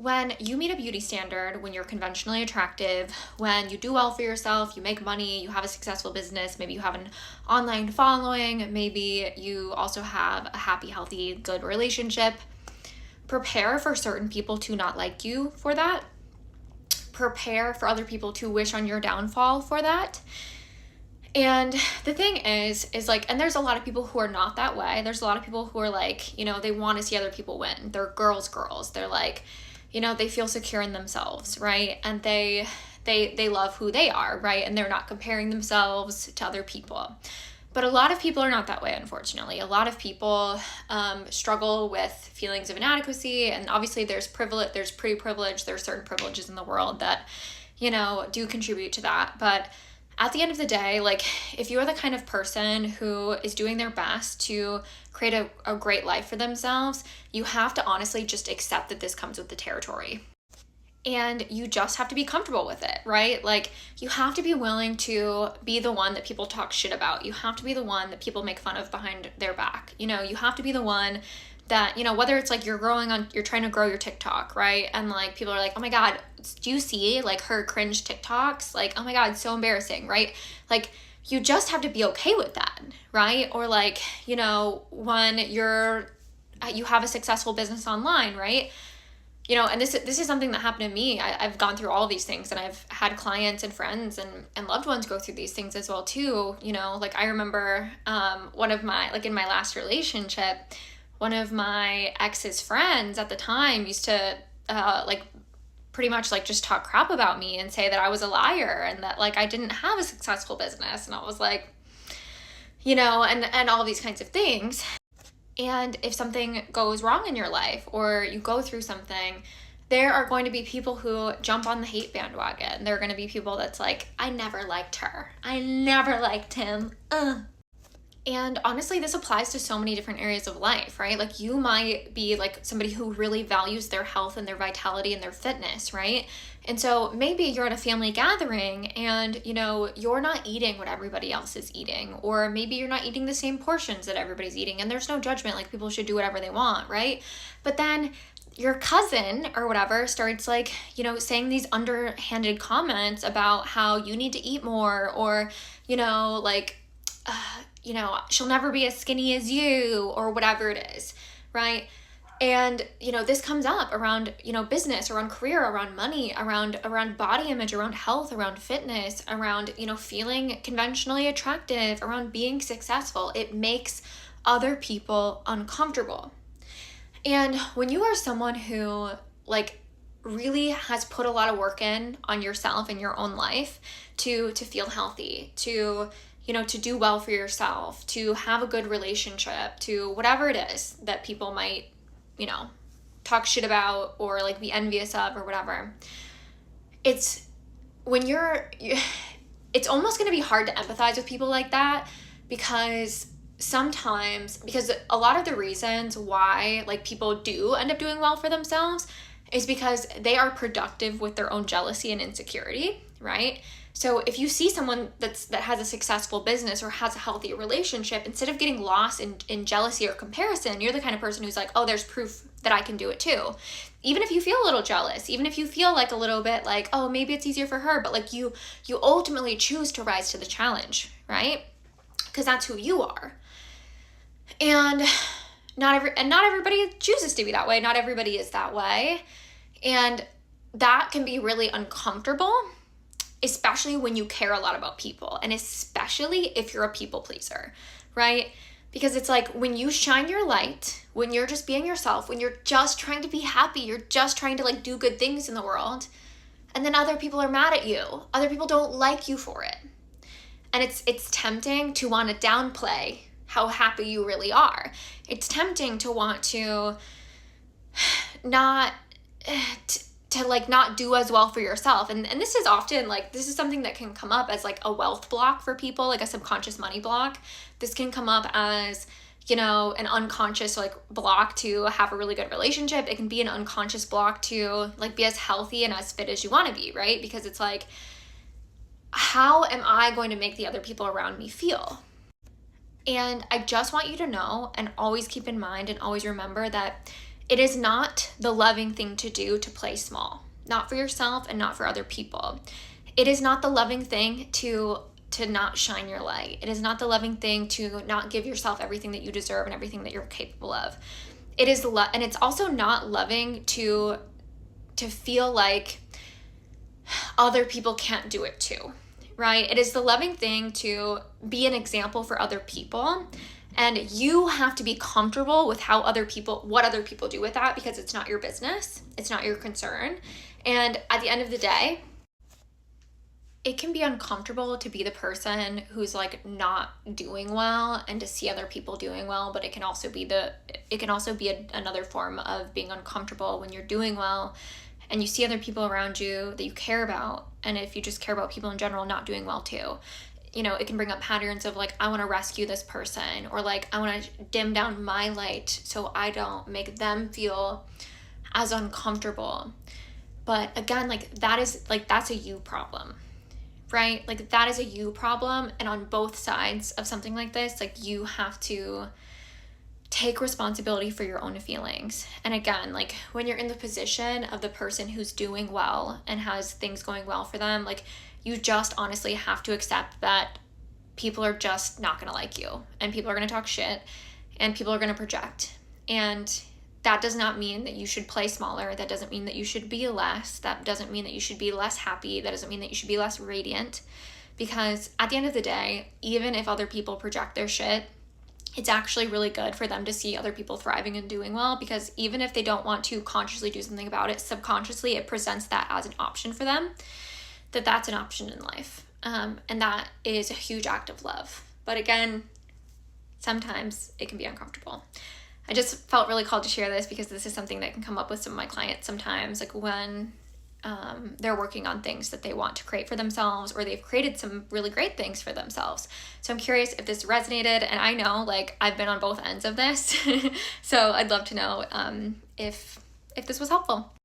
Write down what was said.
when you meet a beauty standard, when you're conventionally attractive, when you do well for yourself, you make money, you have a successful business, maybe you have an online following, maybe you also have a happy, healthy, good relationship, prepare for certain people to not like you for that. Prepare for other people to wish on your downfall for that. And the thing is like, and there's a lot of people who are not that way. There's a lot of people who are like, they want to see other people win. They're girls. They're like, they feel secure in themselves, right? And they love who they are, right? And they're not comparing themselves to other people. But a lot of people are not that way, unfortunately. A lot of people struggle with feelings of inadequacy, and obviously there's privilege, there's pretty privilege, there's certain privileges in the world that, do contribute to that. But at the end of the day, like, if you're the kind of person who is doing their best to create a great life for themselves, you have to honestly just accept that this comes with the territory. And you just have to be comfortable with it, right? Like, you have to be willing to be the one that people talk shit about. You have to be the one that people make fun of behind their back. You have to be the one that, whether it's like you're trying to grow your TikTok, right? And like, people are like, oh my God, do you see like her cringe TikToks? Like, oh my God, so embarrassing, right? Like, you just have to be okay with that, right? Or like, when you have a successful business online, right? And this is something that happened to me. I've gone through all of these things, and I've had clients and friends and loved ones go through these things as well too. Like, I remember in my last relationship, one of my ex's friends at the time used to pretty much like just talk crap about me and say that I was a liar and that like I didn't have a successful business. And I was like, and all these kinds of things. And if something goes wrong in your life or you go through something, there are going to be people who jump on the hate bandwagon. There are going to be people that's like, I never liked her. I never liked him. And honestly, this applies to so many different areas of life, right? Like, you might be like somebody who really values their health and their vitality and their fitness, right? And so maybe you're at a family gathering and, you're not eating what everybody else is eating, or maybe you're not eating the same portions that everybody's eating, and there's no judgment, like, people should do whatever they want, right? But then your cousin or whatever starts like, saying these underhanded comments about how you need to eat more, or, she'll never be as skinny as you, or whatever it is, right? And, this comes up around, business, around career, around money, around body image, around health, around fitness, around, feeling conventionally attractive, around being successful. It makes other people uncomfortable. And when you are someone who like really has put a lot of work in on yourself in your own life to feel healthy, to do well for yourself, to have a good relationship, to whatever it is that people might, talk shit about or like be envious of or whatever. It's it's almost going to be hard to empathize with people like that, because a lot of the reasons why like people do end up doing well for themselves is because they are productive with their own jealousy and insecurity, right? So if you see someone that has a successful business or has a healthy relationship, instead of getting lost in jealousy or comparison, you're the kind of person who's like, oh, there's proof that I can do it too. Even if you feel a little jealous, even if you feel like a little bit like, oh, maybe it's easier for her, but like you ultimately choose to rise to the challenge, right? Because that's who you are. And not everybody chooses to be that way. Not everybody is that way. And that can be really uncomfortable, especially when you care a lot about people, and especially if you're a people pleaser, right? Because it's like, when you shine your light, when you're just being yourself, when you're just trying to be happy, you're just trying to like do good things in the world, and then other people are mad at you. Other people don't like you for it. And it's tempting to want to downplay how happy you really are. It's tempting to want to not do as well for yourself. And this is often like, this is something that can come up as like a wealth block for people, like a subconscious money block. This can come up as, an unconscious like block to have a really good relationship. It can be an unconscious block to like be as healthy and as fit as you want to be, right? Because it's like, how am I going to make the other people around me feel? And I just want you to know, and always keep in mind and always remember that it is not the loving thing to do to play small, not for yourself and not for other people. It is not the loving thing to not shine your light. It is not the loving thing to not give yourself everything that you deserve and everything that you're capable of. It is and it's also not loving to feel like other people can't do it too, right? It is the loving thing to be an example for other people, and you have to be comfortable with what other people do with that, because it's not your business. It's not your concern. And at the end of the day, it can be uncomfortable to be the person who's like not doing well and to see other people doing well, but it can also be another form of being uncomfortable when you're doing well and you see other people around you that you care about, and if you just care about people in general not doing well too. You know, it can bring up patterns of like, I want to rescue this person, or like, I want to dim down my light so I don't make them feel as uncomfortable. But again, like that's a you problem, right? Like that is a you problem. And on both sides of something like this, like you have to take responsibility for your own feelings. And again, like when you're in the position of the person who's doing well and has things going well for them, like you just honestly have to accept that people are just not going to like you, and people are going to talk shit, and people are going to project. And that does not mean that you should play smaller. That doesn't mean that you should be less. That doesn't mean that you should be less happy. That doesn't mean that you should be less radiant. Because at the end of the day, even if other people project their shit, it's actually really good for them to see other people thriving and doing well, because even if they don't want to consciously do something about it, subconsciously it presents that as an option for them, that's an option in life. And that is a huge act of love. But again, sometimes it can be uncomfortable. I just felt really called to share this because this is something that can come up with some of my clients sometimes, like when they're working on things that they want to create for themselves, or they've created some really great things for themselves. So I'm curious if this resonated, and I know like I've been on both ends of this. So I'd love to know if this was helpful.